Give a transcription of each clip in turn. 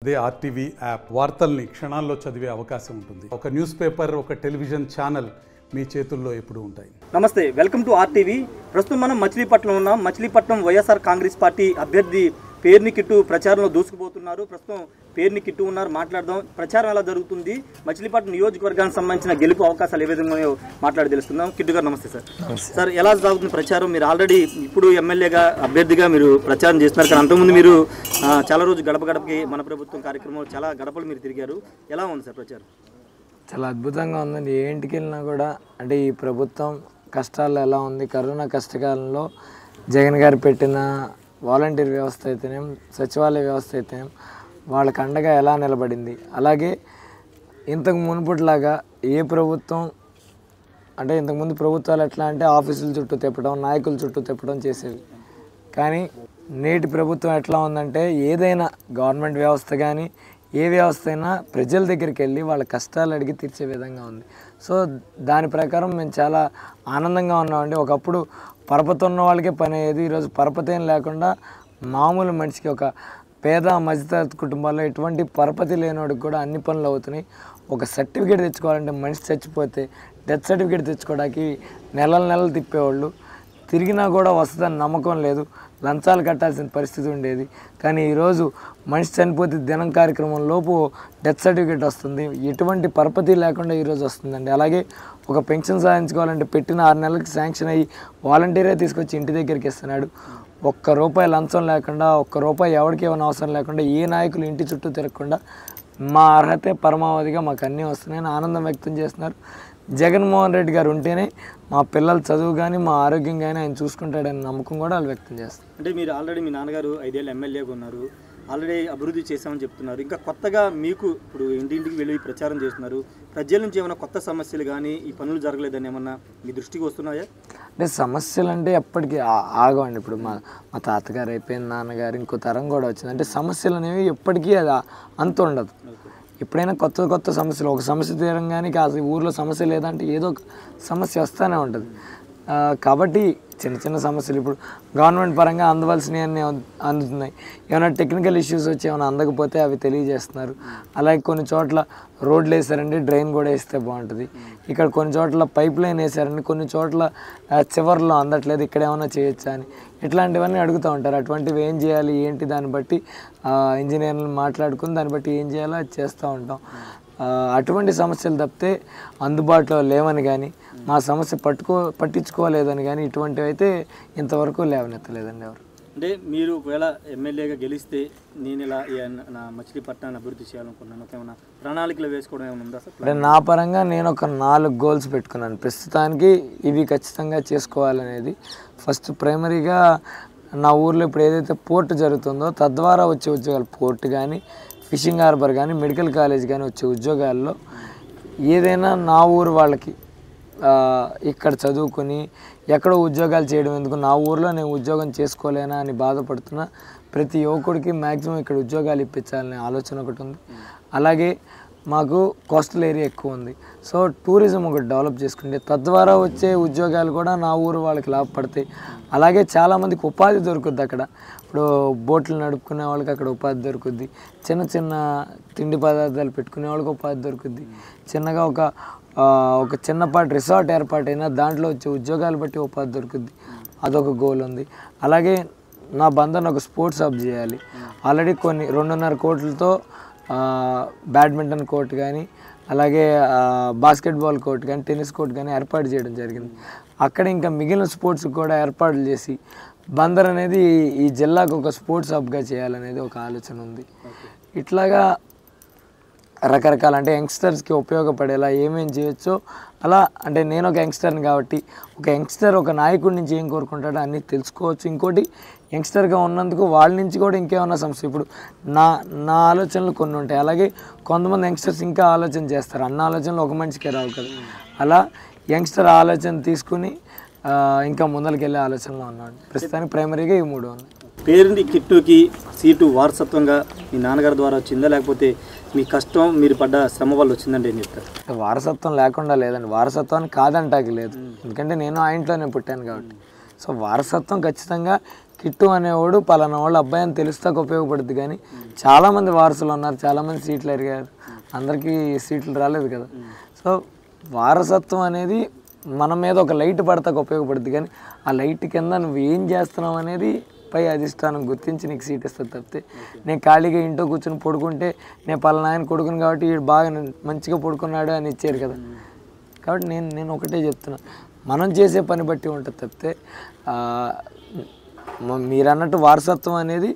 అదే RTV app వార్తల్ని క్షణాల్లో చదివే అవకాశం ఉంటుంది. ఒక న్యూస్ పేపర్, ఒక టెలివిజన్ ఛానల్ మీ చేతుల్లో ఎప్పుడూ ఉంటాయి. నమస్తే, వెల్కమ్ టు ఆర్టీవీ. ప్రస్తుతం మనం మచిలీపట్నం ఉన్నాం. మచిలీపట్నం వైఎస్ఆర్ కాంగ్రెస్ పార్టీ అభ్యర్థి పేర్ని కిట్టు ప్రచారంలో దూసుకుపోతున్నారు. ప్రస్తుతం పేర్ని కిట్టు ఉన్నారు, మాట్లాడదాం. ప్రచారం ఎలా జరుగుతుంది, మచిలీపట్నం నియోజకవర్గానికి సంబంధించిన గెలుపు అవకాశాలు ఏ విధంగా మాట్లాడి తెలుసుకుందాం. కిట్టు గారు నమస్తే సార్. సార్, ఎలా సాగుతుంది ప్రచారం? మీరు ఆల్రెడీ ఇప్పుడు ఎమ్మెల్యేగా అభ్యర్థిగా మీరు ప్రచారం చేస్తున్నారు, కానీ అంతకుముందు మీరు చాలా రోజు గడప గడపకి మన ప్రభుత్వం కార్యక్రమం చాలా గడపలు మీరు తిరిగారు. ఎలా ఉంది సార్ ప్రచారం? చాలా అద్భుతంగా ఉందండి. ఏ ఇంటికి వెళ్ళినా కూడా అంటే ఈ ప్రభుత్వం కష్టాలు ఎలా ఉంది, కరోనా కష్టకాలంలో జగన్ గారు పెట్టిన వాలంటీర్ వ్యవస్థ అయితేనేం, సచివాలయ వ్యవస్థ అయితేనేం వాళ్ళకి అండగా ఎలా నిలబడింది. అలాగే ఇంతకు మునుపుట్లాగా ఏ ప్రభుత్వం అంటే ఇంతకుముందు ప్రభుత్వాలు ఎట్లా అంటే ఆఫీసుల చుట్టూ తిప్పడం, నాయకుల చుట్టూ తిప్పడం చేసేవి. కానీ నేటి ప్రభుత్వం ఎట్లా ఉందంటే ఏదైనా గవర్నమెంట్ వ్యవస్థ కానీ ఏ వ్యవస్థ అయినా ప్రజల దగ్గరికి వెళ్ళి వాళ్ళ కష్టాలు అడిగి తీర్చే విధంగా ఉంది. సో దాని ప్రకారం మేము చాలా ఆనందంగా ఉన్నామండి. ఒకప్పుడు పరపతి ఉన్న వాళ్ళకే పని అయ్యేది. ఈరోజు పరపతి లేకుండా మామూలు మనిషికి, ఒక పేద మధ్యతరగతి కుటుంబాల్లో ఎటువంటి పరపతి లేనివాడికి కూడా అన్ని పనులు అవుతున్నాయి. ఒక సర్టిఫికేట్ తెచ్చుకోవాలంటే మనిషి చచ్చిపోతే డెత్ సర్టిఫికేట్ తెచ్చుకోవడానికి నెలలు తిప్పేవాళ్ళు. తిరిగినా కూడా వస్తుందని నమ్మకం లేదు, లంచాలు కట్టాల్సిన పరిస్థితి ఉండేది. కానీ ఈరోజు మనిషి చనిపోతే దినం కార్యక్రమం లోపు డెత్ సర్టిఫికేట్ వస్తుంది. ఎటువంటి పరపతి లేకుండా ఈరోజు వస్తుందండి. అలాగే ఒక పెన్షన్ సాధించుకోవాలంటే పెట్టిన 6 నెలలకి శాంక్షన్ అయ్యి వాలంటీరే తీసుకొచ్చి ఇంటి దగ్గరికి ఇస్తున్నాడు. ₹1 లంచం లేకుండా, ₹1 ఎవరికి ఏమైనా అవసరం లేకుండా, ఏ నాయకులు ఇంటి చుట్టూ తిరగకుండా మా అర్హతే పరమావధిగా మాకు అన్నీ వస్తున్నాయని ఆనందం వ్యక్తం చేస్తున్నారు. జగన్మోహన్ రెడ్డి గారు ఉంటేనే మా పిల్లల చదువు కానీ మా ఆరోగ్యం కానీ ఆయన చూసుకుంటాడని నమ్మకం కూడా వాళ్ళు వ్యక్తం చేస్తారు. అంటే మీరు ఆల్రెడీ మీ నాన్నగారు 5 ఏళ్ళు ఎమ్మెల్యేగా ఉన్నారు, ఆల్రెడీ అభివృద్ధి చేశామని చెప్తున్నారు. ఇంకా కొత్తగా మీకు ఇప్పుడు ఇంటింటికి వెళ్ళి ప్రచారం చేస్తున్నారు. ప్రజల నుంచి ఏమైనా కొత్త సమస్యలు కానీ ఈ పనులు జరగలేదని ఏమన్నా మీ దృష్టికి వస్తున్నాయా? అంటే సమస్యలు అంటే ఎప్పటికీ ఆగవండి. ఇప్పుడు మా తాతగారు అయిపోయింది, నాన్నగారు, ఇంకో తరం కూడా వచ్చింది. అంటే సమస్యలు అనేవి ఎప్పటికీ అది అంత ఉండదు. ఎప్పుడైనా కొత్త సమస్యలు, ఒక సమస్య తీరంగానే కాదు ఊర్లో సమస్య లేదంటే ఏదో ఒక సమస్య వస్తూనే ఉంటుంది. కాబట్టి చిన్న సమస్యలు ఇప్పుడు గవర్నమెంట్ పరంగా అందవలసినవన్నీ అందుతున్నాయి. ఏమైనా టెక్నికల్ ఇష్యూస్ వచ్చి ఏమైనా అందకపోతే అవి తెలియజేస్తున్నారు. అలాగే కొన్ని చోట్ల రోడ్లు వేసారండి, డ్రైన్ కూడా వేస్తే బాగుంటుంది. ఇక్కడ కొన్ని చోట్ల పైప్ లైన్ వేసారండి, కొన్ని చోట్ల చివర్లో అందట్లేదు, ఇక్కడ ఏమైనా చేయొచ్చా అని ఇట్లాంటివన్నీ అడుగుతూ ఉంటారు. అటువంటివి ఏం చేయాలి ఏంటి దాన్ని బట్టి ఇంజనీర్లు మాట్లాడుకుని దాన్ని బట్టి ఏం చేయాలో అది చేస్తూ ఉంటాం. అటువంటి సమస్యలు తప్పితే అందుబాటులో లేవని కానీ, మా సమస్య పట్టించుకోలేదని కానీ ఇటువంటివి అయితే ఇంతవరకు లేవనెత్తలేదండి ఎవరు. అంటే మీరు ఒకవేళ ఎమ్మెల్యేగా గెలిస్తే నేను ఇలా నా మచిలీపట్నాన్ని అభివృద్ధి చేయాలనుకున్నాను, ఏమైనా ప్రణాళికలు వేసుకోవడం ఏమైనా ఉందా సార్? అంటే నా పరంగా నేను ఒక 4 గోల్స్ పెట్టుకున్నాను ప్రస్తుతానికి. ఇవి ఖచ్చితంగా చేసుకోవాలనేది. ఫస్ట్ ప్రైమరీగా నా ఊర్లో ఇప్పుడు ఏదైతే పోర్టు జరుగుతుందో తద్వారా వచ్చే ఉద్యోగాలు, పోర్టు కానీ, ఫిషింగ్ హార్బర్ కానీ, మెడికల్ కాలేజ్ కానీ వచ్చే ఉద్యోగాల్లో ఏదైనా నా ఊరు వాళ్ళకి ఇక్కడ చదువుకొని ఎక్కడో ఉద్యోగాలు చేయడం ఎందుకు, నా ఊర్లో నేను ఉద్యోగం చేసుకోలేనా అని బాధపడుతున్నా ప్రతి యువకుడికి మ్యాక్సిమం ఇక్కడ ఉద్యోగాలు ఇప్పించాలనే ఆలోచన ఒకటి ఉంది. అలాగే మాకు కోస్టల్ ఏరియా ఎక్కువ ఉంది. సో టూరిజం ఒకటి డెవలప్ చేసుకుంటే తద్వారా వచ్చే ఉద్యోగాలు కూడా నా ఊరు వాళ్ళకి లాభపడతాయి. అలాగే చాలామందికి ఉపాధి దొరుకుద్ది అక్కడ. ఇప్పుడు బోట్లు నడుపుకునే వాళ్ళకి అక్కడ ఉపాధి దొరుకుద్ది, చిన్న తిండి పదార్థాలు పెట్టుకునే వాళ్ళకి ఉపాధి దొరుకుద్ది, చిన్నగా ఒక చిన్నపాటి రిసార్ట్ ఏర్పాటైనా దాంట్లో వచ్చే ఉద్యోగాలు బట్టి ఉపాధి దొరుకుద్ది. అదొక గోల్ ఉంది. అలాగే నా బంధన్ ఒక స్పోర్ట్స్ హబ్ చేయాలి. ఆల్రెడీ కొన్ని 2.5 కోట్లతో బ్యాడ్మింటన్ కోర్ట్ కానీ, అలాగే బాస్కెట్బాల్ కోర్ట్ కానీ, టెన్నిస్ కోర్ట్ కానీ ఏర్పాటు చేయడం జరిగింది. అక్కడ ఇంకా మిగిలిన స్పోర్ట్స్కి కూడా ఏర్పాట్లు చేసి బందర్ అనేది ఈ జిల్లాకు ఒక స్పోర్ట్స్ హబ్గా చేయాలనేది ఒక ఆలోచన ఉంది. ఇట్లాగా రకరకాల అంటే యంగ్స్టర్స్కి ఉపయోగపడేలా ఏమేం చేయొచ్చో అలా. అంటే నేను ఒక యంగ్స్టర్ని కాబట్టి ఒక యంగ్స్టర్ ఒక నాయకుడి నుంచి ఏం కోరుకుంటాడో అన్నీ తెలుసుకోవచ్చు. ఇంకోటి యంగ్స్టర్గా ఉన్నందుకు వాళ్ళ నుంచి కూడా ఇంకేమన్నా సమస్య, ఇప్పుడు నా ఆలోచనలు కొన్ని ఉంటాయి. అలాగే కొంతమంది యంగ్స్టర్స్ ఇంకా ఆలోచన చేస్తారు, అన్న ఆలోచనలు ఒక మనిషికే రావు కదా. అలా యంగ్స్టర్ ఆలోచన తీసుకుని ఇంకా ముందరికి వెళ్ళే ఆలోచనలో ఉన్నాడు. ప్రస్తుతానికి ప్రైమరీగా ఈ 3 ఉన్నాయి. పేరుని కిట్టుకి సీటు వారసత్వంగా మీ నాన్నగారి ద్వారా వచ్చిందా, లేకపోతే మీ కష్టం మీరు పడ్డ శ్రమ వల్ల వచ్చిందంటే ఏం చెప్తారు? వారసత్వం లేకుండా లేదండి, వారసత్వాన్ని కాదంటాకి లేదు. ఎందుకంటే నేను ఆ ఇంట్లోనే పుట్టాను కాబట్టి. సో వారసత్వం ఖచ్చితంగా కిట్టు అనేవాడు పలానా వాళ్ళు అబ్బాయి అని తెలుస్తాక ఉపయోగపడుద్ది. కానీ చాలామంది వారసులు ఉన్నారు, చాలామంది సీట్లు అడిగారు, అందరికీ సీట్లు రాలేదు కదా. సో వారసత్వం అనేది మన మీద ఒక లైట్ పడతాక ఉపయోగపడుద్ది. కానీ ఆ లైట్ కింద నువ్వు ఏం చేస్తున్నావు అనేది పై అధిష్టానం గుర్తించి నీకు సీట్ ఇస్తుంది తప్పితే నేను ఖాళీగా ఇంట్లో కూర్చొని పడుకుంటే నేను పలానా ఆయన కొడుకుని కాబట్టి వీడు బాగా మంచిగా పడుకున్నాడు అని ఇచ్చారు కదా. కాబట్టి నేను ఒకటే చెప్తున్నా, మనం చేసే పని బట్టి ఉంటుంది తప్పితే మీరు అన్నట్టు వారసత్వం అనేది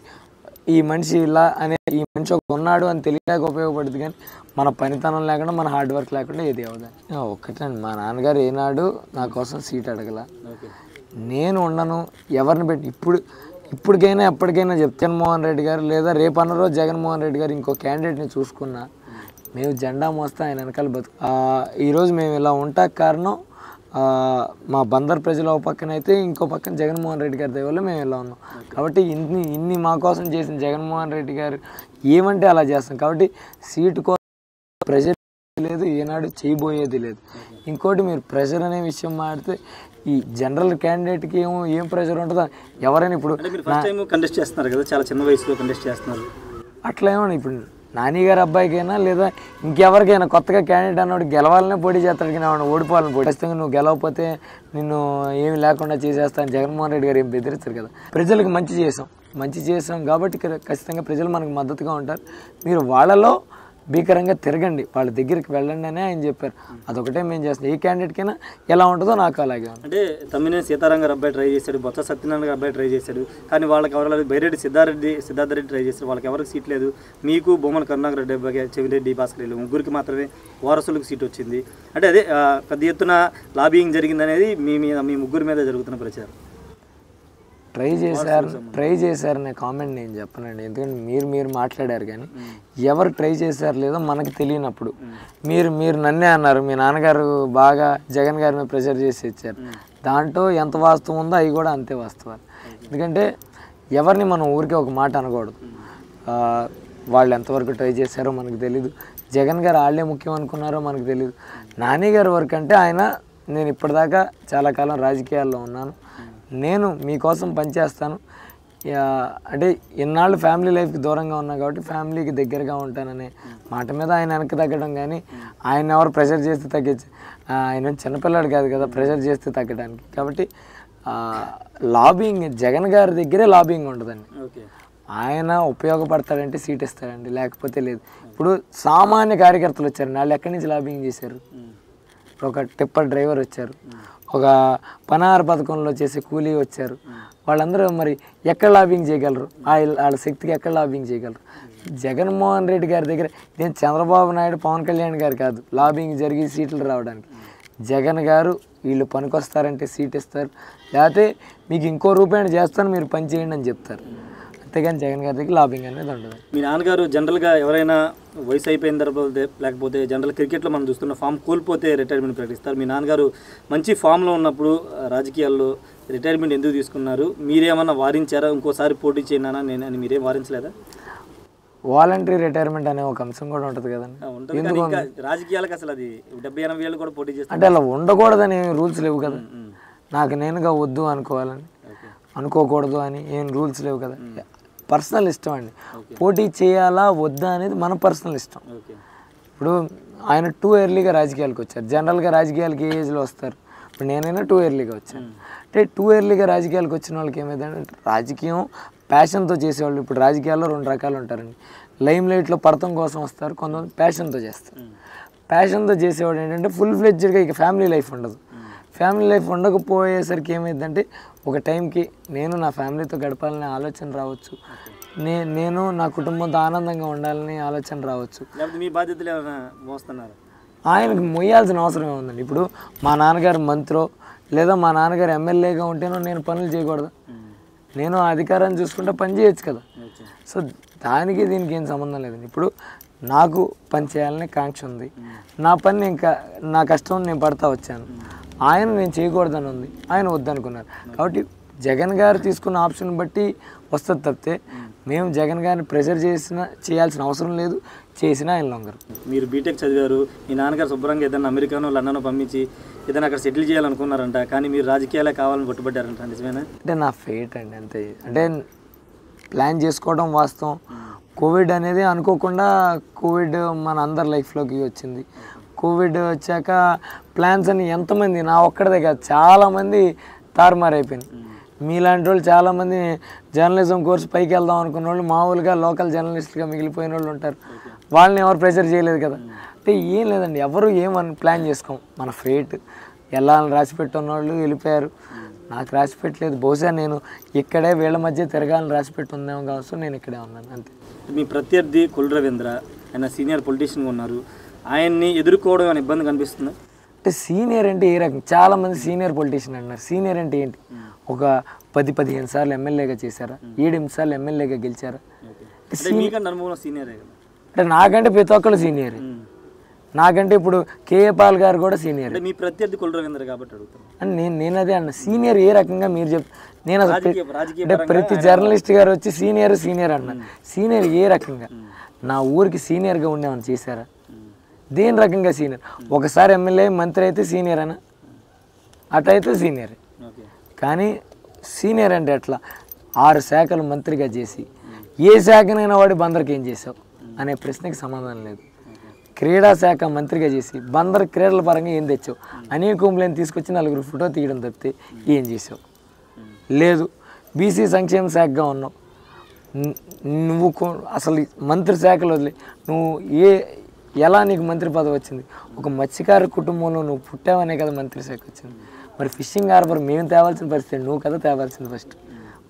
ఈ మనిషి ఇలా అనే ఈ మనిషి ఒక ఉన్నాడు అని తెలియక ఉపయోగపడుతుంది. కానీ మన పనితనం లేకుండా మన హార్డ్ వర్క్ లేకుండా ఏది అవ్వదని ఒక్కటండి. మా నాన్నగారు ఏనాడు నా కోసం సీట్ అడగల. నేను ఉండను ఎవరిని పెట్టి ఇప్పటికైనా ఎప్పటికైనా జగన్మోహన్ రెడ్డి గారు లేదా రేపు అన్న రోజు జగన్మోహన్ రెడ్డి గారు ఇంకో క్యాండిడేట్ని చూసుకున్నా మేము జెండా మోస్తా ఆయన వెనకాల బతుకు. ఈరోజు మేము ఇలా ఉంటా కారణం మా బందర్ ప్రజల ఒక పక్కన అయితే ఇంకో పక్కన జగన్మోహన్ రెడ్డి గారి దయవల్ల మేము ఇలా ఉన్నాం. కాబట్టి ఇన్ని మా కోసం చేసిన జగన్మోహన్ రెడ్డి గారు ఏమంటే అలా చేస్తాం. కాబట్టి సీటు కోసం ప్రెషర్ లేదు, ఏనాడు చేయబోయేది లేదు. ఇంకోటి మీరు ప్రెషర్ అనే విషయం మాడితే ఈ జనరల్ క్యాండిడేట్కి ఏం ప్రెషర్ ఉంటుందో ఎవరైనా ఇప్పుడు కంటెస్ట్ చేస్తున్నారు కదా, చాలా చిన్న వయసులో కంటెస్ట్ చేస్తున్నారు. అట్లా ఏమన్నా ఇప్పుడు నాని గారి అబ్బాయికైనా లేదా ఇంకెవరికైనా కొత్తగా క్యాండిడేట్ అన్నవాడు గెలవాలనే పోటీ చేస్తాడు, కానీ వాడిని ఓడిపోవాలని పోటీ. ఖచ్చితంగా నువ్వు గెలవకపోతే నిన్ను ఏమి లేకుండా చేసేస్తాను జగన్మోహన్ రెడ్డి గారు ఏం బెదిరిస్తారు కదా. ప్రజలకు మంచి చేసాం కాబట్టి ఖచ్చితంగా ప్రజలు మనకు మద్దతుగా ఉంటారు. మీరు వాళ్ళలో భీకరంగా తిరగండి, వాళ్ళ దగ్గరికి వెళ్ళండి అని ఆయన చెప్పారు. అదొకటే మేము చేస్తాం. ఏ క్యాండిడేట్కైనా ఎలా ఉంటుందో నాకు అలాగే అంటే తమ్మినేని సీతారాం గారు అబ్బాయి ట్రై చేశాడు, బొత్స సత్యనారాయణ గారు అబ్బాయి ట్రై చేశాడు, కానీ వాళ్ళకి ఎవరు బైరెడ్డి సిద్ధార్థ రెడ్డి ట్రై చేశారు, వాళ్ళకి ఎవరికి సీట్ లేదు. మీకు బొమ్మల కరుణాకర్ రెడ్డి అబ్బాయి, చెవిరెడ్డి భాస్కర్ రెడ్డి ముగ్గురికి మాత్రమే వారసులకు సీట్ వచ్చింది. అంటే అదే పెద్ద ఎత్తున లాబింగ్ జరిగిందనేది మీ ముగ్గురు మీద జరుగుతున్న ప్రచారం. ట్రై చేశారనే కామెంట్ నేను చెప్పనండి, ఎందుకంటే మీరు మాట్లాడారు. కానీ ఎవరు ట్రై చేశారు లేదో మనకు తెలియనప్పుడు మీరు నన్నే అన్నారు, మీ నాన్నగారు బాగా జగన్ గారి మీద ప్రెషర్ చేసి ఇచ్చారు. దాంట్లో ఎంత వాస్తవం ఉందో అవి కూడా అంతే వాస్తవాలు. ఎందుకంటే ఎవరిని మనం ఊరికే ఒక మాట అనకూడదు. వాళ్ళు ఎంతవరకు ట్రై చేశారో మనకు తెలీదు, జగన్ గారు వాళ్ళే ముఖ్యం అనుకున్నారో మనకు తెలీదు. నాని గారి వరకు అంటే నేను ఇప్పటిదాకా చాలా కాలం రాజకీయాల్లో ఉన్నాను, నేను మీకోసం పనిచేస్తాను. అంటే ఎన్నాళ్ళు ఫ్యామిలీ లైఫ్కి దూరంగా ఉన్నా కాబట్టి ఫ్యామిలీకి దగ్గరగా ఉంటాననే మాట మీద ఆయన వెనక్కి తగ్గడం. కానీ ఆయన ఎవరు ప్రెషర్ చేస్తే తగ్గించి ఆయన చిన్నపిల్లాడు కాదు కదా ప్రెషర్ చేస్తే తగ్గడానికి. కాబట్టి లాబింగ్ జగన్ గారి దగ్గరే లాబింగ్ ఉంటుందండి. ఆయన ఉపయోగపడతాడంటే సీట్ ఇస్తాడండి, లేకపోతే లేదు. ఇప్పుడు సామాన్య కార్యకర్తలు వచ్చారండి, వాళ్ళు ఎక్కడి నుంచి లాబింగ్ చేశారు? ఒక టిప్పర్ డ్రైవర్ వచ్చారు, ఒక పనార పథకంలో చేసే కూలీ వచ్చారు. వాళ్ళందరూ మరి ఎక్కడ లాబింగ్ చేయగలరు? వాళ్ళ శక్తికి ఎక్కడ లాబింగ్ చేయగలరు? జగన్మోహన్ రెడ్డి గారి దగ్గర నేను చంద్రబాబు నాయుడు పవన్ కళ్యాణ్ గారు కాదు లాబింగ్ జరిగి సీట్లు రావడానికి. జగన్ గారు వీళ్ళు పనికొస్తారంటే సీట్ ఇస్తారు, లేకపోతే మీకు ఇంకో రూపాయలు చేస్తాను మీరు పని చేయండి అని చెప్తారు. అంతేగాని జగన్ గారి దగ్గర లాబింగ్ అనేది ఉండదు. మీ నాన్నగారు జనరల్గా ఎవరైనా వయసు అయిపోయిన తర్వాత లేకపోతే జనరల్ క్రికెట్లో మనం చూస్తున్న ఫామ్ కోల్పోతే రిటైర్మెంట్ ప్రకటిస్తారు. మీ నాన్నగారు మంచి ఫామ్లో ఉన్నప్పుడు రాజకీయాల్లో రిటైర్మెంట్ ఎందుకు తీసుకున్నారు? మీరేమన్నా వారించారా? ఇంకోసారి పోటీ చేయనా నేను అని మీరేం వారించలేదా? వాలంటరీ రిటైర్మెంట్ అనే ఒక అంశం కూడా ఉంటుంది కదండి. రాజకీయాలకు అసలు అది 70-80 ఏళ్ళు కూడా పోటీ చేస్తారు అంటే అలా ఉండకూడదని రూల్స్ లేవు కదా. నాకు నేనుగా వద్దు అనుకోవాలని అనుకోకూడదు అని ఏం రూల్స్ లేవు కదా. పర్సనల్ ఇష్టం అండి, పోటీ చేయాలా వద్దా అనేది మన పర్సనల్ ఇష్టం. ఇప్పుడు ఆయన టూ ఎర్లీగా రాజకీయాలకు వచ్చారు. జనరల్గా రాజకీయాలకి ఏ ఏజ్లో వస్తారు? ఇప్పుడు నేనైనా టూ ఎర్లీగా వచ్చాను. అంటే టూ ఎర్లీగా రాజకీయాలకు వచ్చిన వాళ్ళకి ఏమైందంటే రాజకీయం ప్యాషన్తో చేసేవాళ్ళు. ఇప్పుడు రాజకీయాల్లో 2 రకాలు ఉంటారండి. లైమ్ లైట్లో పడతం కోసం వస్తారు, కొంతమంది ప్యాషన్తో చేస్తారు. ప్యాషన్తో చేసేవాడు ఏంటంటే ఫుల్ ఫ్లెడ్జ్డ్గా ఇక ఫ్యామిలీ లైఫ్ ఉండదు. ఫ్యామిలీ లైఫ్ ఉండకపోయేసరికి ఏమైందంటే ఒక టైంకి నేను నా ఫ్యామిలీతో గడపాలనే ఆలోచన రావచ్చు, నేను నా కుటుంబంతో ఆనందంగా ఉండాలని ఆలోచన రావచ్చు. మీ బాధ్యతలు ఏమైనా మోస్తున్నారు? ఆయనకు మొయ్యాల్సిన అవసరం ఏముందండి? ఇప్పుడు మా నాన్నగారు మంత్రో లేదా మా నాన్నగారు ఎమ్మెల్యేగా ఉంటేనో నేను పనులు చేయకూడదు? నేను అధికారాన్ని చూసుకుంటే పని చేయొచ్చు కదా. సో దానికి దీనికి ఏం సంబంధం లేదండి. ఇప్పుడు నాకు పని చేయాలనే కాంక్ష ఉంది, నా పని ఇంకా నా కష్టం నేను పడతా వచ్చాను. ఆయన నేను చేయకూడదని ఉంది, ఆయన వద్దనుకున్నారు. కాబట్టి జగన్ గారు తీసుకున్న ఆప్షన్ బట్టి వస్తుంది తప్పితే మేము జగన్ గారిని ప్రెషర్ చేయాల్సిన అవసరం లేదు, చేసినా ఆయన లొంగరు. మీరు బీటెక్ చదివారు, మీ నాన్నగారు శుభ్రంగా ఏదైనా అమెరికానో లండనో పంపించి ఏదైనా అక్కడ సెటిల్ చేయాలనుకున్నారంట, కానీ మీరు రాజకీయాలే కావాలని పట్టుబడ్డారంట, నిజమేనా? అంటే నా ఫేట్ అండి అంతే. అంటే ప్లాన్ చేసుకోవడం వాస్తవం. కోవిడ్ అనేది అనుకోకుండా కోవిడ్ మన అందరి లైఫ్లోకి వచ్చింది. కోవిడ్ వచ్చాక ప్లాన్స్ అని ఎంతమంది, నా ఒక్కడిదే కాదు చాలామంది తారుమారైపోయింది. మీలాంటి వాళ్ళు చాలామంది జర్నలిజం కోర్సు పైకి వెళ్దాం అనుకున్న వాళ్ళు మామూలుగా లోకల్ జర్నలిస్ట్గా మిగిలిపోయిన వాళ్ళు ఉంటారు. వాళ్ళని ఎవరు ప్రెషర్ చేయలేదు కదా. అంటే ఏం లేదండి, ఎవరు ఏమని ప్లాన్ చేసుకోం. మన ఫేట్ వెళ్ళాలని రాసి పెట్టున్న వాళ్ళు వెళ్ళిపోయారు. నాకు రాసి పెట్టలేదు. బహుశా నేను ఇక్కడే వీళ్ళ మధ్య తిరగాలని రాసి పెట్టి ఉందేమో కావచ్చు, నేను ఇక్కడే ఉన్నాను అంతే. మీ ప్రత్యర్థి కొల్లు రవీంద్ర, ఆయన సీనియర్ పొలిటీషియన్గా ఉన్నారు, ఆయన్ని ఎదుర్కోవడం అని ఇబ్బంది కనిపిస్తుంది. అంటే సీనియర్ అంటే ఏ రకం? చాలామంది సీనియర్ పొలిటీషియన్ అంటున్నారు. సీనియర్ అంటే ఏంటి? ఒక 10-15 సార్లు ఎమ్మెల్యేగా చేశారా? 7-8 సార్లు ఎమ్మెల్యేగా గెలిచారా? అంటే నాకంటే ప్రతి ఒక్కళ్ళు సీనియర్. నాకంటే ఇప్పుడు కేఏ పాల్ గారు కూడా సీనియర్. మీ ప్రత్యర్థి కొల్లు రవీంద్ర కాబట్టి అడుగుతాను. నేను అదే అన్న, సీనియర్ ఏ రకంగా మీరు నేను అసలు అంటే ప్రతి జర్నలిస్ట్ గారు వచ్చి సీనియర్ అన్నారు. సీనియర్ ఏ రకంగా? నా ఊరికి సీనియర్గా ఉండేమని చేశారా? దేని రకంగా సీనియర్? ఒకసారి ఎమ్మెల్యే మంత్రి అయితే సీనియర్ అన్న, అటైతే సీనియర్. కానీ సీనియర్ అంటే ఎట్లా? 6 శాఖలు మంత్రిగా చేసి ఏ శాఖనైనా వాడి బందర్కి ఏం చేసావు అనే ప్రశ్నకి సమాధానం లేదు. క్రీడా శాఖ మంత్రిగా చేసి బందర్ క్రీడల పరంగా ఏం తెచ్చావు? అనిల్ కుంబ్లేని తీసుకొచ్చి 4 ఫోటో తీయడం తప్పితే ఏం చేసావు? లేదు. బీసీ సంక్షేమ శాఖగా ఉన్నావు. నువ్వు అసలు మంత్రి శాఖలు వదిలే నువ్వు ఎలా నీకు మంత్రి పదవి వచ్చింది? ఒక మత్స్యకార కుటుంబంలో నువ్వు పుట్టావనే కదా మంత్రి శాఖ వచ్చింది. మరి ఫిషింగ్ హార్బర్ మేము తేవాల్సిన పరిస్థితి, నువ్వు కదా తేవాల్సింది. ఫస్ట్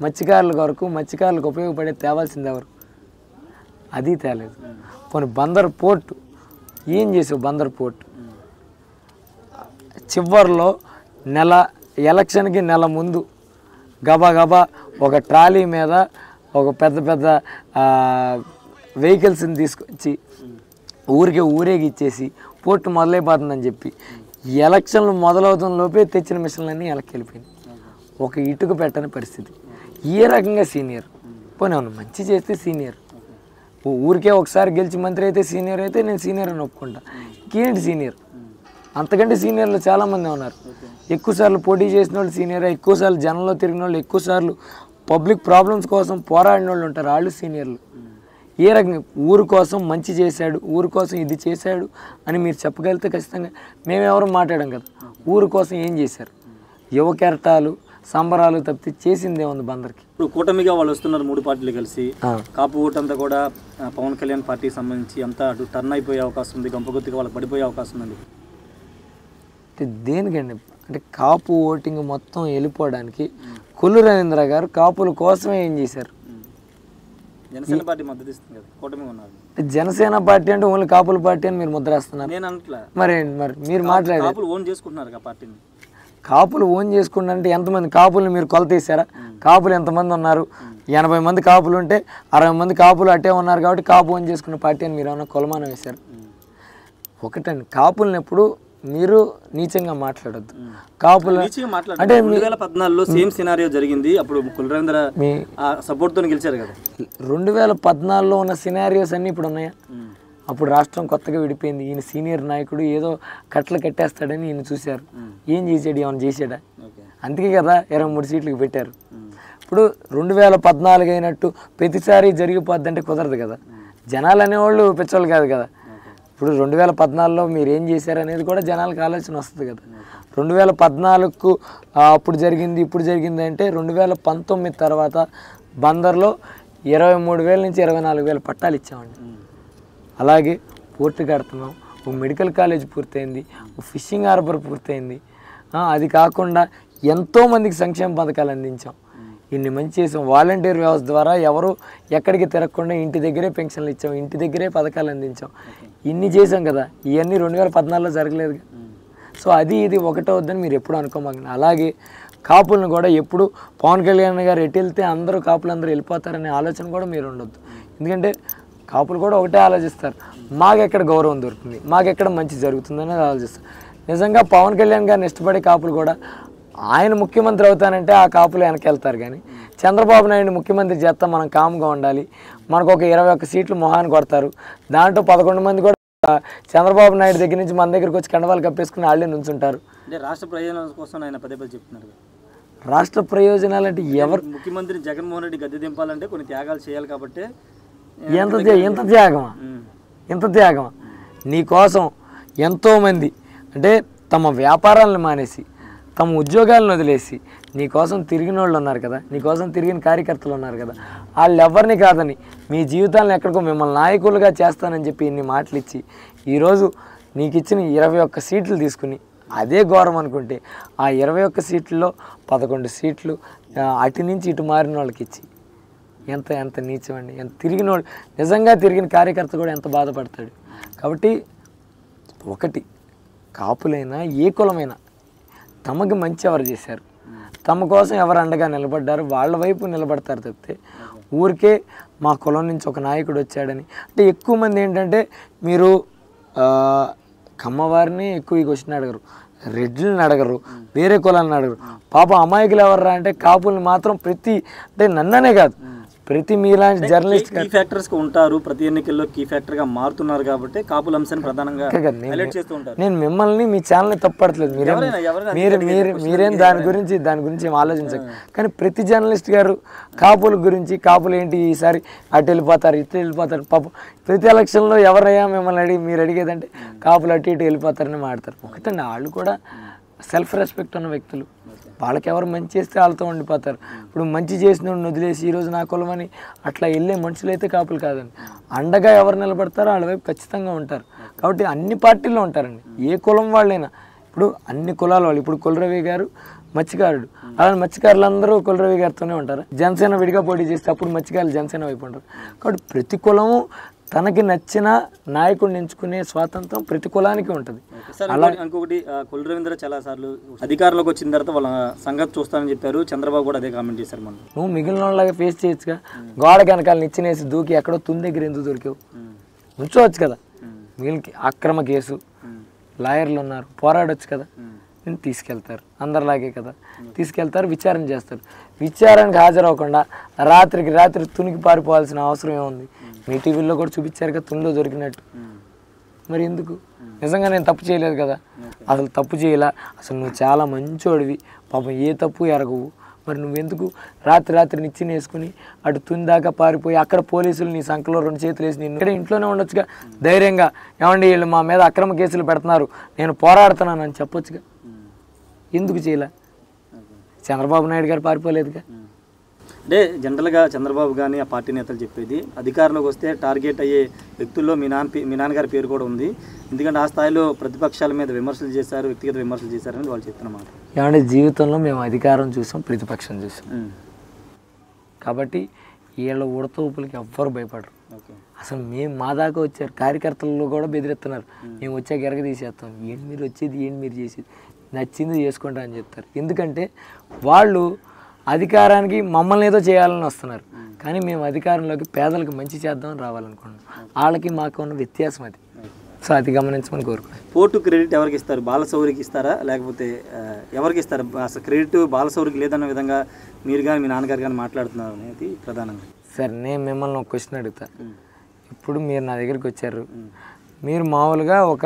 మత్స్యకారుల కొరకు మత్స్యకారులకు ఉపయోగపడే తేవాల్సింది ఎవరు? అది తేలేదు. కొన్ని బందర్ పోర్టు ఏం చేసావు? బందర్ పోర్టు చివరిలో ఎలక్షన్కి నెల ముందు గబా ఒక ట్రాలీ మీద ఒక పెద్ద వెహికల్స్ని తీసుకొచ్చి ఊరేగి ఇచ్చేసి పోర్టు మొదలైపోతుందని చెప్పి ఎలక్షన్లు మొదలవుతున్న లోపే తెచ్చిన మిషన్లన్నీ వెనక్కి వెళ్ళిపోయింది. ఒక ఇటుక పెట్టని పరిస్థితి. ఏ రకంగా సీనియర్? పోనీ అవును మంచి చేస్తే సీనియర్. ఊరికే ఒకసారి గెలిచి మంత్రి అయితే సీనియర్ అయితే నేను సీనియర్ అని ఒప్పుకుంటా. ఇంకేంటి సీనియర్? అంతకంటే సీనియర్లు చాలామంది ఉన్నారు. ఎక్కువసార్లు పోటీ చేసిన వాళ్ళు సీనియర్, ఎక్కువసార్లు జనంలో తిరిగిన వాళ్ళు, ఎక్కువసార్లు పబ్లిక్ ప్రాబ్లమ్స్ కోసం పోరాడిన వాళ్ళు ఉంటారు, వాళ్ళు సీనియర్లు. ఏ రకంగా? ఊరు కోసం మంచి చేశాడు, ఊరు కోసం ఇది చేశాడు అని మీరు చెప్పగలిగితే ఖచ్చితంగా మేమెవరూ మాట్లాడాం కదా. ఊరు కోసం ఏం చేశారు? యువ కెరటాలు సంబరాలు తప్పితే చేసిందే ఉంది బందర్కి. ఇప్పుడు కూటమిగా వాళ్ళు వస్తున్నారు 3 పార్టీలు కలిసి. కాపు ఓటు అంతా కూడా పవన్ కళ్యాణ్ పార్టీకి సంబంధించి అంతా అటు టర్న్ అయిపోయే అవకాశం ఉంది, గంపగుత్తిగా వాళ్ళకి పడిపోయే అవకాశం ఉంది. అంటే దేనికండి? అంటే కాపు ఓటింగ్ మొత్తం వెళ్ళిపోవడానికి కొల్లు రవీంద్ర గారు కాపుల కోసమే ఏం చేశారు? జనసేన పార్టీ మద్దతు ఇస్తుంది కదా, కూటమి ఉన్నారు. జనసేన పార్టీ అంటే ఓన్లీ కాపుల పార్టీ అని మీరు ముద్రేస్తున్నారు. నేను అంటలా. మరి మీరు మాట్లాడారు కాపులు ఓన్ చేసుకుంటున్నారు ఆ పార్టీని. కాపులు ఓన్ చేసుకుంటే ఎంతమంది కాపులు మీరు కొలత వేసారా? కాపులు ఎంతమంది ఉన్నారు? 80 మంది కాపులు ఉంటే 60 మంది కాపులు అట్టే ఉన్నారు కాబట్టి కాపు ఓన్ చేసుకున్న పార్టీ అని మీరు ఏమన్నా కొలమానం వేశారు? ఒకటండి, కాపులను ఎప్పుడు మీరు నీచంగా మాట్లాడొద్దు. కాపుల అంటే 2014లో సేమ్ సినారియో జరిగింది. అప్పుడు కొల్లు రవీంద్ర సపోర్ట్ తో గెలిచారు కదా. 2014లో ఉన్న సినారియోస్ అన్ని ఇప్పుడు ఉన్నాయా? అప్పుడు రాష్ట్రం కొత్తగా విడిపోయింది. ఈయన సీనియర్ నాయకుడు ఏదో కట్టలు కట్టేస్తాడని ఈయన చూశారు. ఏం చేశాడు? ఏమైనా చేశాడా? అందుకే కదా 23 సీట్లకు పెట్టారు. ఇప్పుడు 2014 అయినట్టు ప్రతిసారి జరిగిపోద్దంటే కుదరదు కదా. జనాలు అనేవాళ్ళు పెచ్చోళ్ళు కాదు కదా. ఇప్పుడు 2014లో మీరు ఏం చేశారు అనేది కూడా జనాలకు ఆలోచన వస్తుంది కదా. 2014కు అప్పుడు జరిగింది ఇప్పుడు జరిగింది అంటే 2019 తర్వాత బందర్లో 23,000 నుంచి 24,000 పట్టాలు ఇచ్చామండి. అలాగే పోర్టు కడుతున్నాం, ఒక మెడికల్ కాలేజ్ పూర్తయింది, ఒక ఫిషింగ్ హార్బర్ పూర్తయింది. అది కాకుండా ఎంతోమందికి సంక్షేమ పథకాలు అందించాం. ఇన్ని మంచి చేసాం. వాలంటీర్ వ్యవస్థ ద్వారా ఎవరు ఎక్కడికి తిరగకుండా ఇంటి దగ్గరే పెన్షన్లు ఇచ్చాం, ఇంటి దగ్గరే పథకాలు అందించాం. ఇన్ని చేసాం కదా. ఇవన్నీ 2014లో జరగలేదు. సో అది ఇది ఒకటే వద్దని మీరు ఎప్పుడు అనుకోమాకండి. అలాగే కాపులను కూడా ఎప్పుడు పవన్ కళ్యాణ్ గారు ఎటు వెళ్తే అందరూ కాపులందరూ వెళ్ళిపోతారనే ఆలోచన కూడా మీరు ఉండొద్దు. ఎందుకంటే కాపులు కూడా ఒకటే ఆలోచిస్తారు, మాకెక్కడ గౌరవం దొరుకుతుంది, మాకెక్కడ మంచి జరుగుతుంది అనేది ఆలోచిస్తారు. నిజంగా పవన్ కళ్యాణ్ గారిని ఇష్టపడే కాపులు కూడా ఆయన ముఖ్యమంత్రి అవుతానంటే ఆ కాపులు వెనకెళ్తారు. కానీ చంద్రబాబు నాయుడు ముఖ్యమంత్రి చేస్తాం, మనం కామ్గా ఉండాలి, మనకు ఒక 21 సీట్లు మొహాన్ని కొడతారు, దాంట్లో 11 మంది కూడా చంద్రబాబు నాయుడు దగ్గర నుంచి మన దగ్గరికి వచ్చి కండవాళ్ళు కప్పేసుకుని వాళ్ళే నుంచుంటారు. అంటే రాష్ట్ర ప్రయోజనాల కోసం ఆయన పదే పదే చెప్తున్నారు. రాష్ట్ర ప్రయోజనాలు అంటే ఎవరు? ముఖ్యమంత్రి జగన్మోహన్ రెడ్డి గద్దె దింపాలంటే కొన్ని త్యాగాలు చేయాలి కాబట్టి ఎంత త్యాగమా నీకోసం ఎంతోమంది అంటే తమ వ్యాపారాలను మానేసి తమ ఉద్యోగాలను వదిలేసి నీకోసం తిరిగిన వాళ్ళు ఉన్నారు కదా, నీకోసం తిరిగిన కార్యకర్తలు ఉన్నారు కదా, వాళ్ళు ఎవరిని కాదని మీ జీవితాలను ఎక్కడికో మిమ్మల్ని నాయకులుగా చేస్తానని చెప్పి ఇన్ని మాటలు ఇచ్చి ఈరోజు నీకు ఇచ్చిన 21 సీట్లు తీసుకుని అదే ఘోరం అనుకుంటే ఆ 21 సీట్లలో 11 సీట్లు అటు నుంచి ఇటు మారిన వాళ్ళకి ఇచ్చి ఎంత నీచమండి. ఎంత తిరిగిన వాళ్ళు, నిజంగా తిరిగిన కార్యకర్త కూడా ఎంత బాధపడతాడు. కాబట్టి ఒకటి, కాపులైనా ఏ కులమైనా తమకి మంచి ఎవరు చేశారు, తమ కోసం ఎవరు అండగా నిలబడ్డారు వాళ్ళ వైపు నిలబడతారు తప్పితే ఊరికే మా కులం నుంచి ఒక నాయకుడు వచ్చాడని. అంటే ఎక్కువ మంది ఏంటంటే మీరు కమ్మవారిని ఎక్కువ ఈ క్వశ్చన్ అడగరు, రెడ్లను అడగరు, వేరే కులాలను అడగరు. పాప అమాయకులు ఎవర్రా అంటే కాపుల్ని మాత్రం అంటే నన్ననే కాదు ప్రతి మీలాంటి జర్నలిస్ట్ కీ ఫ్యాక్టర్స్ ఉంటారు, ప్రతి ఎన్నికల్లో కీ ఫ్యాక్టర్ గా మారుతున్నారు కాబట్టి కాపుల అంశాన్ని ప్రధానంగా హైలైట్ చేస్తూ ఉంటారు. నేను మిమ్మల్ని మీ ఛానల్ని తప్పడట్లేదు, మీరేం దాని గురించి ఏం ఆలోచించరు. కానీ ప్రతి జర్నలిస్ట్ గారు కాపుల గురించి, కాపులు ఏంటి ఈసారి అటు వెళ్ళిపోతారు ఇటు వెళ్ళిపోతారు, పాపం ప్రతి ఎలక్షన్లో ఎవరయ్యా మిమ్మల్ని మీరు అడిగేదంటే కాపులు అటు ఇటు వెళ్ళిపోతారని మాడతారు. ఒకటండి, వాళ్ళు కూడా సెల్ఫ్ రెస్పెక్ట్ ఉన్న వ్యక్తులు, వాళ్ళకి ఎవరు మంచి చేస్తే వాళ్ళతో ఉండిపోతారు. ఇప్పుడు మంచి చేసిన వదిలేసి ఈరోజు నా కులమని అట్లా వెళ్ళే మనుషులు అయితే కాపులు కాదండి. అండగా ఎవరు నిలబడతారో వాళ్ళ వైపు ఖచ్చితంగా ఉంటారు. కాబట్టి అన్ని పార్టీల్లో ఉంటారండి, ఏ కులం వాళ్ళైనా. ఇప్పుడు అన్ని కులాల వాళ్ళు, ఇప్పుడు కులరవి గారు మత్స్యకారుడు, అలానే మత్స్యకారులందరూ కులరవి గారితోనే ఉంటారు. జనసేన విడిగా పోటీ చేస్తే అప్పుడు మత్స్యకారులు జనసేన వైపు ఉంటారు. కాబట్టి ప్రతి కులము తనకి నచ్చిన నాయకుడిని ఎంచుకునే స్వాతంత్రం ప్రతి కులానికి ఉంటుంది. అలా ఇంకొకటి, కొల్లు రవీంద్ర చాలా సార్లు అధికారంలోకి వచ్చిన తర్వాత వాళ్ళ సంగతి చూస్తానని చెప్పారు, చంద్రబాబు కూడా అదే కామెంట్ చేశారు. మనం నువ్వు మిగిలిన వాళ్ళగా ఫేస్ చేయొచ్చుగా, గోడ వెనకాల నిచ్చినేసి దూకి ఎక్కడో తుని దగ్గర ఎందుకు దొరికావు, ఉంచవచ్చు కదా. మిగిలిన అక్రమ కేసు, లాయర్లు ఉన్నారు, పోరాడొచ్చు కదా. నేను తీసుకెళ్తారు, అందరిలాగే కదా తీసుకెళ్తారు, విచారణ చేస్తారు. విచారణకు హాజరవ్వకుండా రాత్రికి రాత్రి తునికి పారిపోవాల్సిన అవసరం ఏముంది? మీ టీవీలో కూడా చూపించారు కదా తునిలో దొరికినట్టు. మరి ఎందుకు? నిజంగా నేను తప్పు చేయలేదు కదా, అసలు తప్పు చేయలే, అసలు నువ్వు చాలా మంచోడివి, పాపం ఏ తప్పు ఎరగవు, మరి నువ్వెందుకు రాత్రి నిచ్చిన వేసుకుని అటు తుని దాకా పారిపోయి అక్కడ పోలీసులు నీ సంఖలో 2 చేతులు వేసి నిన్ను ఇక్కడ ఇంట్లోనే ఉండొచ్చుగా ధైర్యంగా, ఏమండి వీళ్ళు మా మీద అక్రమ కేసులు పెడుతున్నారు నేను పోరాడుతున్నాను అని చెప్పొచ్చుగా. ఎందుకు చేయలే? చంద్రబాబు నాయుడు గారు పారిపోలేదుగా. అంటే జనరల్గా చంద్రబాబు కానీ ఆ పార్టీ నేతలు చెప్పేది, అధికారంలోకి వస్తే టార్గెట్ అయ్యే వ్యక్తుల్లో మీ నాన్నగారి పేరు కూడా ఉంది, ఎందుకంటే ఆ స్థాయిలో ప్రతిపక్షాల మీద విమర్శలు చేశారు, వ్యక్తిగత విమర్శలు చేశారని వాళ్ళు చెప్తున్నమాట. ఏమంటే జీవితంలో మేము అధికారం చూసాం, ప్రతిపక్షం చూసాం, కాబట్టి వీళ్ళ ఉడతూపులకి ఎవ్వరు భయపడరు. అసలు మేము మా దాకా వచ్చారు, కార్యకర్తలు కూడా బెదిరిస్తున్నారు, మేము వచ్చాక ఎరగ తీసేస్తాం, ఏంటి మీరు వచ్చేది, ఏంటి మీరు చేసేది, నచ్చింది చేసుకుంటా అని చెప్తారు. ఎందుకంటే వాళ్ళు అధికారానికి మమ్మల్ని ఏదో చేయాలని వస్తున్నారు, కానీ మేము అధికారంలోకి పేదలకు మంచి చేద్దామని రావాలనుకుంటున్నాం. వాళ్ళకి మాకు ఉన్న వ్యత్యాసం అది. సో అది గమనించమని కోరుకున్నాను. పోర్టు క్రెడిట్ ఎవరికి ఇస్తారు? బాలశౌరికి ఇస్తారా లేకపోతే ఎవరికి ఇస్తారు? అసలు క్రెడిట్ బాలశౌరికి లేదన్న విధంగా మీరు కానీ మీ నాన్నగారు కానీ మాట్లాడుతున్నారు అనేది ప్రధానంగా. సరే, నేను మిమ్మల్ని ఒక క్వశ్చన్ అడుగుతా. ఇప్పుడు మీరు నా దగ్గరికి వచ్చారు, మీరు మామూలుగా ఒక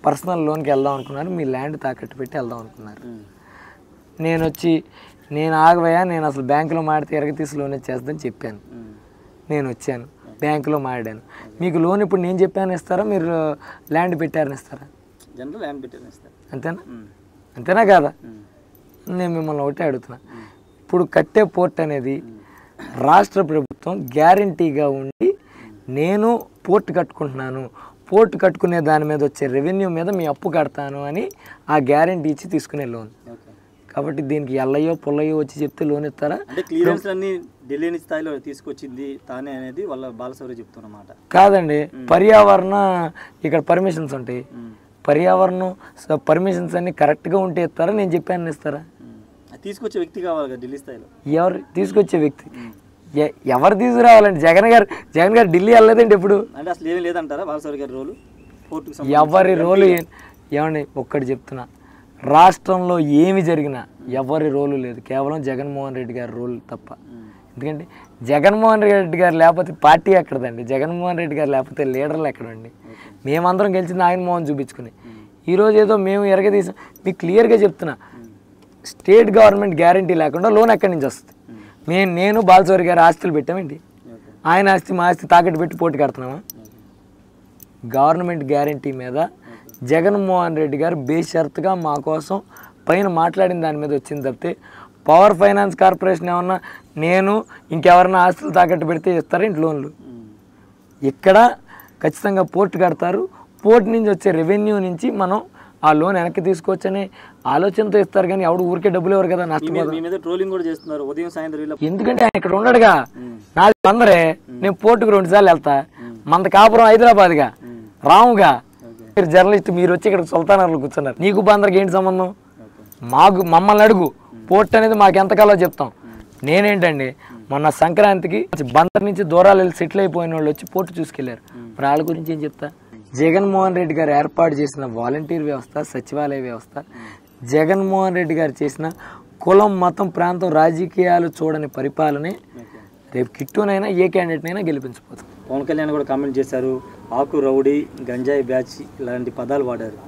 పర్సనల్ లోన్కి వెళ్దాం అనుకున్నారు, మీ ల్యాండ్ తాకట్టు పెట్టి వెళ్దాం అనుకున్నారు. నేను వచ్చి నేను ఆగవయ్యా, నేను అసలు బ్యాంకులో మాడితే ఎరగతీసి లోన్ ఇచ్చేస్తుందని చెప్పాను. నేను వచ్చాను, బ్యాంకులో మాడాను, మీకు లోన్ ఇప్పుడు నేను చెప్పాను ఇస్తారా, మీరు ల్యాండ్ పెట్టారని ఇస్తారా? జనరల్ ల్యాండ్ పెట్టారని ఇస్తారు. అంతేనా కాదా? నేను మిమ్మల్ని ఒకటే అడుగుతున్నా, ఇప్పుడు కట్టే పోర్ట్ అనేది రాష్ట్ర ప్రభుత్వం గ్యారంటీగా ఉండి నేను పోర్ట్ కట్టుకుంటున్నాను, పోర్ట్ కట్టుకునే దాని మీద వచ్చే రెవెన్యూ మీద మీ అప్పు కడతాను అని ఆ గ్యారంటీ ఇచ్చి తీసుకునే లోన్. కాబట్టి దీనికి ఎల్లయ్యో పుల్లయ్యో వచ్చి చెప్తే లోన్ ఇస్తారా? అంటే క్లియరెన్స్ అన్ని ఢిల్లీ స్థాయిలో తీసుకొచ్చింది తానే అనేది వాళ్ళ బాలశౌరి చెప్తున్నమాట. కాదండి, పర్యావరణ ఇక్కడ పర్మిషన్స్ ఉంటాయి, పర్యావరణం పర్మిషన్స్ అన్ని కరెక్ట్గా ఉంటే ఇస్తారా, నేను చెప్పాను ఇస్తారా? తీసుకొచ్చే వ్యక్తి కావాలి కదా ఢిల్లీ స్థాయిలో. ఎవరు తీసుకొచ్చే వ్యక్తి? ఎవరు తీసుకురావాలండి? జగన్ గారు ఢిల్లీ వెళ్ళలేదండి ఎప్పుడు. అంటే అసలు ఏమీ లేదంటారా బాలశౌరి గారి రోలు? ఎవరి రోలు ఏమండి? ఒక్కటి చెప్తున్నా, రాష్ట్రంలో ఏమి జరిగినా ఎవరి రోలు లేదు, కేవలం జగన్మోహన్ రెడ్డి గారి రోల్ తప్ప. ఎందుకంటే జగన్మోహన్ రెడ్డి గారు లేకపోతే పార్టీ ఎక్కడదండి, జగన్మోహన్ రెడ్డి గారు లేకపోతే లీడర్లు ఎక్కడండి. మేమందరం గెలిచింది ఆయన మోహన్ చూపించుకుని. ఈరోజు ఏదో మేము ఎరగదీసాం. మీకు క్లియర్గా చెప్తున్నా, స్టేట్ గవర్నమెంట్ గ్యారంటీ లేకుండా లోన్ ఎక్కడి నుంచి వస్తుంది? నేను బాలసోరి గారి ఆస్తులు పెట్టామేంటి? ఆయన ఆస్తి మా ఆస్తి తాకట్టు పెట్టి పోటీ కడుతున్నామా? గవర్నమెంట్ గ్యారంటీ మీద జగన్మోహన్ రెడ్డి గారు బేషరతుగా మా కోసం పైన మాట్లాడిన దాని మీద వచ్చింది తప్పితే పవర్ ఫైనాన్స్ కార్పొరేషన్ ఏమన్నా నేను ఇంకెవరన్నా ఆస్తులు తాకట్టు పెడితే ఇస్తారేంటి లోన్లు? ఇక్కడ ఖచ్చితంగా పోర్టు కడతారు, పోర్టు నుంచి వచ్చే రెవెన్యూ నుంచి మనం ఆ లోన్ వెనక్కి తీసుకోవచ్చనే ఆలోచనతో ఇస్తారు. కానీ ఎవడు ఊరికే డబ్బులు ఎవరు కదా నష్టపోతారు. ట్రోలింగ్ కూడా చేస్తున్నారు ఉదయం సాయంత్రం. ఎందుకంటే ఆయన ఇక్కడ ఉన్నాడుగా, నాది అందరే. నేను పోర్టుకు 2 సార్లు వెళ్తా, మంద కాపురం హైదరాబాద్గా రాముగా. మీరు జర్నలిస్ట్, మీరు వచ్చి ఇక్కడ సుల్తానర్లు కూర్చున్నారు, నీకు బందరికి ఏంటి సంబంధం? మమ్మల్ని అడుగు, పోర్ట్ అనేది మాకు ఎంతకాలో చెప్తాం. నేనేంటండి మొన్న సంక్రాంతికి బందర్ నుంచి దూరాలు వెళ్ళి సెటిల్ అయిపోయిన వాళ్ళు వచ్చి పోర్టు చూసుకెళ్లారు. మరి వాళ్ళ గురించి ఏం చెప్తా? జగన్మోహన్ రెడ్డి గారు ఏర్పాటు చేసిన వాలంటీర్ వ్యవస్థ, సచివాలయ వ్యవస్థ, జగన్మోహన్ రెడ్డి గారు చేసిన కులం మతం ప్రాంతం రాజకీయాలు చూడని పరిపాలనే రేపు కిట్టునైనా ఏ క్యాండిడేట్నైనా గెలిపించబోతుంది. పవన్ కళ్యాణ్ కూడా కామెంట్ చేశారు, ఆకు రౌడీ, గంజాయి బ్యాచ్ ఇలాంటి పదాలు వాడారు.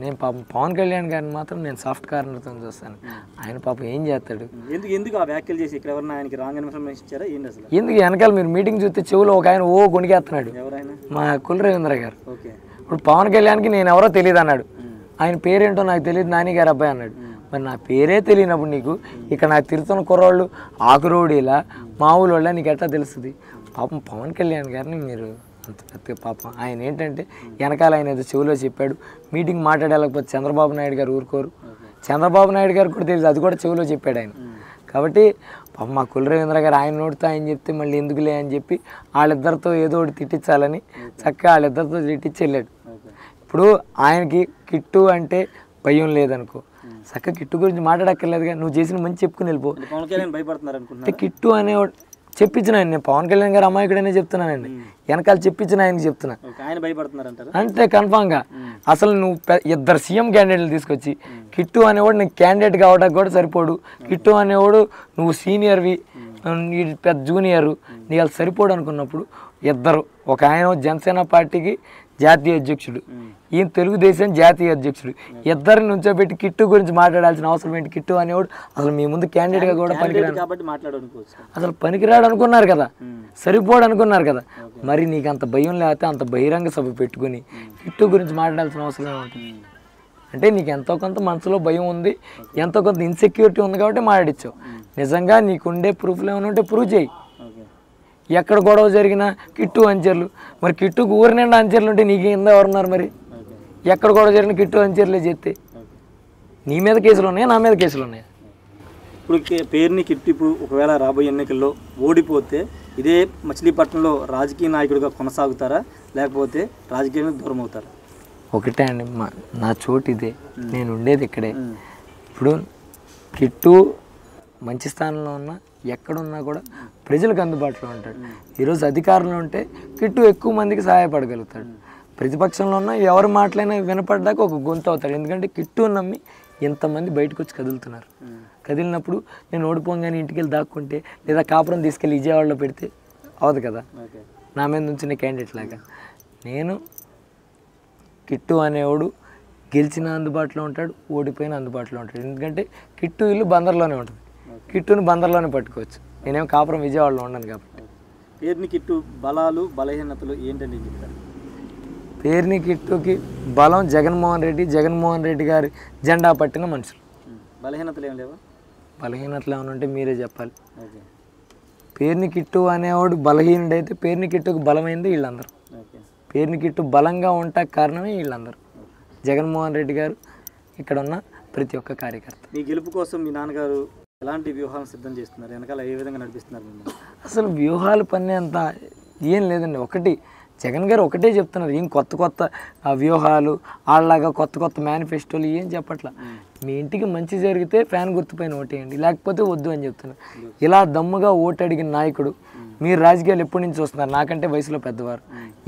నేను పాపం పవన్ కళ్యాణ్ గారిని మాత్రం నేను సాఫ్ట్ కార్నర్తో చూస్తాను. ఆయన పాపం ఏం చేస్తాడు? ఎందుకు ఆ వ్యాఖ్యలు చేసి ఇక్కడ ఎవరన్నా ఆయనకి రాంగ్ ఇన్ఫర్మేషన్ ఇచ్చారా ఏంటి అసలు? ఎందుకు వెనకాల మీరు మీటింగ్ చూస్తే చెవులో ఒక ఆయన కొనికేస్తున్నాడు, ఎవరైనా మా కులరవీంద్ర గారు. ఓకే, ఇప్పుడు పవన్ కళ్యాణ్కి నేను ఎవరో తెలియదు అన్నాడు, ఆయన పేరేంటో నాకు తెలియదు, నాని గారు అబ్బాయి అన్నాడు. మరి నా పేరే తెలియనప్పుడు నీకు ఇక్కడ నాకు తిరుగుతున్న కుర్రోళ్ళు ఆకురోడీలా మామూలు వాళ్ళ నీకు ఎట్లా తెలుస్తుంది? పాపం పవన్ కళ్యాణ్ గారిని మీరు అంత పెద్ద పాపం. ఆయన ఏంటంటే వెనకాల ఆయన ఏదో చెవిలో చెప్పాడు, మీటింగ్ మాట్లాడలేకపోతే చంద్రబాబు నాయుడు గారు ఊరుకోరు. చంద్రబాబు నాయుడు గారు కూడా తెలియదు, అది కూడా చెవిలో చెప్పాడు ఆయన. కాబట్టి పాపం మా కులరవీంద్ర గారు ఆయన నోటితో ఆయన చెప్తే మళ్ళీ ఎందుకులే అని చెప్పి వాళ్ళిద్దరితో ఏదో ఒకటి తిట్టించాలని చక్కగా వాళ్ళిద్దరితో తిట్టించి వెళ్ళాడు. ఇప్పుడు ఆయనకి కిట్టు అంటే భయం లేదనుకో, చక్కగా కిట్టు గురించి మాట్లాడక్కర్లేదుగా, నువ్వు చేసిన మంచి చెప్పుకుని వెళ్ళిపో. అంటే కిట్టు అనేవాడు చెప్పించిన ఆయన, నేను పవన్ కళ్యాణ్ గారు అమాయకుడనే చెప్తున్నానండి, వెనకాల చెప్పించిన ఆయనకి చెప్తున్నా. అంటే కన్ఫామ్గా అసలు నువ్వు 2 సీఎం క్యాండిడేట్లు తీసుకొచ్చి కిట్టు అనేవాడు నీకు క్యాండిడేట్ కావడానికి కూడా సరిపోడు, కిట్టు అనేవాడు నువ్వు సీనియర్వి, పెద్ద జూనియరు, నీకు అది సరిపోడు అనుకున్నప్పుడు ఒక ఆయన జనసేన పార్టీకి జాతీయ అధ్యక్షుడు, ఈయన తెలుగుదేశం జాతీయ అధ్యక్షుడు, ఇద్దరిని నుంచోబెట్టి కిట్టు గురించి మాట్లాడాల్సిన అవసరం ఏంటి? కిట్టు అనేవాడు అసలు మీ ముందు క్యాండిడేట్గా కూడా పనికిరాడు, అసలు పనికిరాడు అనుకున్నారు కదా, సరిపోడు అనుకున్నారు కదా. మరి నీకు అంత భయం లేకపోతే అంత బహిరంగ సభ పెట్టుకుని కిట్టు గురించి మాట్లాడాల్సిన అవసరం ఏముంటుంది? అంటే నీకు ఎంతో కొంత మనసులో భయం ఉంది, ఎంతో కొంత ఇన్సెక్యూరిటీ ఉంది కాబట్టి మాట్లాడించావు. నిజంగా నీకుండే ప్రూఫ్లు ఏమైనా ఉంటే ప్రూవ్ చేయి. ఎక్కడ గొడవ జరిగినా కిట్టు అంచెర్లు, మరి కిట్టుకు ఊరి నిండా అంచెర్లు ఉంటే నీకు కింద ఎవరున్నారు? మరి ఎక్కడ గొడవ జరిగిన కిట్టు అంచెర్లే చేస్తే నీ మీద కేసులు ఉన్నాయా, నా మీద కేసులు ఉన్నాయా? ఇప్పుడు పేరుని కిట్టు ఇప్పుడు ఒకవేళ రాబోయే ఎన్నికల్లో ఓడిపోతే ఇదే మచిలీపట్నంలో రాజకీయ నాయకుడిగా కొనసాగుతారా, లేకపోతే రాజకీయానికి దూరం అవుతారా? ఒకటే అండి, నా చోటు ఇదే, నేను ఉండేది ఇక్కడే. ఇప్పుడు కిట్టు మంచి స్థానంలో ఉన్నా ఎక్కడున్నా కూడా ప్రజలకు అందుబాటులో ఉంటాడు. ఈరోజు అధికారంలో ఉంటే కిట్టు ఎక్కువ మందికి సహాయపడగలుగుతాడు, ప్రతిపక్షంలో ఉన్న ఎవరు మాటలైనా వినపడ్డాక ఒక గొంతు అవుతాడు. ఎందుకంటే కిట్టు నమ్మి ఎంతమంది బయటకు వచ్చి కదులుతున్నారు. కదిలినప్పుడు నేను ఓడిపోగానే ఇంటికి వెళ్ళి దాక్కుంటే లేదా కాపురం తీసుకెళ్ళి విజయవాడలో పెడితే అవదు కదా, నా మీద నుంచిన క్యాండిడేట్ లాగా. నేను కిట్టు అనేవాడు గెలిచిన అందుబాటులో ఉంటాడు, ఓడిపోయిన అందుబాటులో ఉంటాడు. ఎందుకంటే కిట్టు ఇల్లు బందర్లోనే ఉంటుంది, కిట్టుని బందర్లోనే పట్టుకోవచ్చు. నేనేం కాపురం విజయవాడలో ఉండను కాబట్టి. పేరుని కిట్టు బలాలు బలహీనతలు ఏంటంటే చెప్తారు? పేరుని కిట్టుకి బలం జగన్మోహన్ రెడ్డి గారి జెండా పట్టిన మనుషులు. బలహీనతలు ఏం లేవా? బలహీనతలు ఏమైనా ఉంటే మీరే చెప్పాలి. పేరుని కిట్టు అనేవాడు బలహీనుడైతే పేరుని కిట్టుకు బలమైంది వీళ్ళందరూ. పేరుని కిట్టు బలంగా ఉంటా కారణమే వీళ్ళందరూ, జగన్మోహన్ రెడ్డి గారు, ఇక్కడ ఉన్న ప్రతి ఒక్క కార్యకర్త. మీ గెలుపు కోసం మీ నాన్నగారు ఎలాంటి వ్యూహాలను సిద్ధం చేస్తున్నారు, వెనకాల ఏ విధంగా నడిపిస్తున్నారు? అసలు వ్యూహాలు పని అంత ఏం లేదండి. ఒకటి జగన్ గారు ఒకటే చెప్తున్నారు, ఏం కొత్త వ్యూహాలు వాళ్ళలాగా కొత్త మేనిఫెస్టోలు ఏం చెప్పట్లా. మీ ఇంటికి మంచి జరిగితే ఫ్యాన్ గుర్తుపైన ఓటేయండి, లేకపోతే వద్దు అని చెప్తున్నారు. ఇలా దమ్ముగా ఓటు అడిగిన నాయకుడు మీరు రాజకీయాలు ఎప్పటి నుంచి చూస్తున్నారు, నాకంటే వయసులో పెద్దవారు,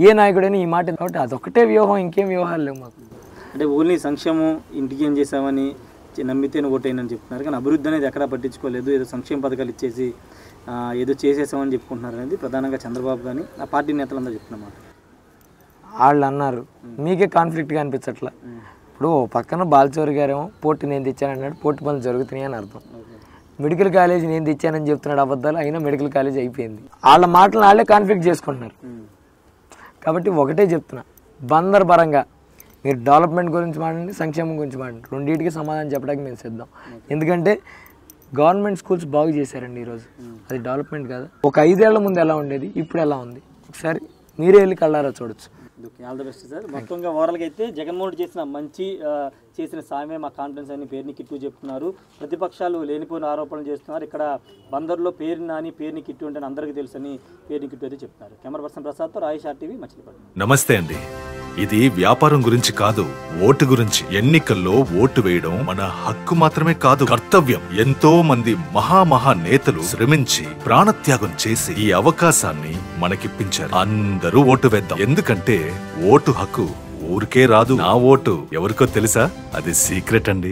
ఏ నాయకుడైనా ఈ మాట. కాబట్టి అదొకటే వ్యూహం, ఇంకేం వ్యూహాలు లేవు మాకు. అంటే ఓన్లీ సంక్షేమం ఇంటికి ఏం చేసామని నమ్మితేనే ఓటైనని చెప్తున్నారు, కానీ అభివృద్ధి అనేది ఎక్కడా పట్టించుకోలేదు, ఏదో సంక్షేమ పథకాలు ఇచ్చేసి ఏదో చేసేసామని చెప్పుకుంటున్నారు అనేది ప్రధానంగా చంద్రబాబు కానీ ఆ పార్టీ నేతలందరూ చెప్తున్నమాట. వాళ్ళు అన్నారు, మీకే కాన్ఫ్లిక్ట్గా అనిపించట్లా. ఇప్పుడు పక్కన బాలచౌరి గారేమో పోటీ నేను తెచ్చాను అన్నాడు, పోటీ పనులు జరుగుతున్నాయి అని అర్థం. మెడికల్ కాలేజ్ నేను తెచ్చానని చెప్తున్నాడు అబద్ధాలు, అయినా మెడికల్ కాలేజ్ అయిపోయింది. వాళ్ళ మాటలు వాళ్ళే కాన్ఫ్లిక్ట్ చేసుకుంటున్నారు. కాబట్టి ఒకటే చెప్తున్నా, బందర్ పరంగా మీరు డెవలప్మెంట్ గురించి మాట్లాడండి, సంక్షేమం గురించి మాట్లాడండి, రెండింటికి సమాధానం చెప్పడానికి మేము సిద్ధం. ఎందుకంటే గవర్నమెంట్ స్కూల్స్ బాగు చేశారండి ఈరోజు, అది డెవలప్మెంట్ కాదు. ఒక 5 ఏళ్ల ముందు ఎలా ఉండేది, ఇప్పుడు ఎలా ఉంది, ఒకసారి మీరే వెళ్ళి కళ్ళారా చూడొచ్చు. All the best sir. మొత్తంగా ఓవరాల్గా అయితే జగన్మోహన్ చేసిన మంచి చేసిన సాయమే మా కాన్ఫిడెన్స్ అని పేరుని కిట్టు చెప్తున్నారు. ప్రతిపక్షాలు లేనిపోయిన ఆరోపణలు చేస్తున్నారు. ఇక్కడ బందర్లో పేరు నాని పేరుని కిట్టు అంటే అందరికీ తెలుసని పేరుని కిట్టు అయితే చెప్తున్నారు. కెమెరా పర్సన్ ప్రసాద్తో రాయేష్ RTV మచిలీపట్నం. నమస్తే అండి. ఇది వ్యాపారం గురించి కాదు, ఓటు గురించి. ఎన్నికల్లో ఓటు వేయడం మన హక్కు మాత్రమే కాదు, కర్తవ్యం. ఎంతో మంది మహా నేతలు శ్రమించి ప్రాణత్యాగం చేసి ఈ అవకాశాన్ని మనకిప్పించారు. అందరూ ఓటు వేద్దాం, ఎందుకంటే ఓటు హక్కు ఊరికే రాదు. నా ఓటు ఎవరికో తెలుసా? అది సీక్రెట్ అండి.